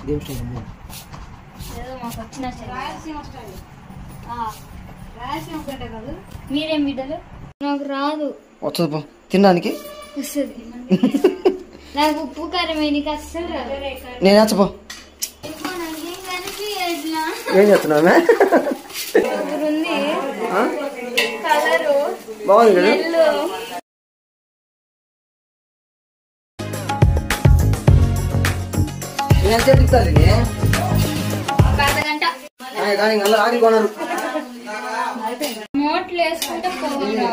Game style ఏదో మాకు వచ్చిన రాయలసీమ స్టైల్. రాయలసీమ కంటే కాదు. మీరేం బిడ్డలు? నాకు రాదు. వస్తుంది పో తినడానికి. వస్తుంది. నాకు ఉప్పు కారం నీకు అస్సలు రాదు. నేను వచ్చపో. ఏం చేస్తున్నావు? కలరు బాగుంది కదా. కానీ అలా ఆగి కొనరు. నోట్లు వేసుకుంటే పోగలరా.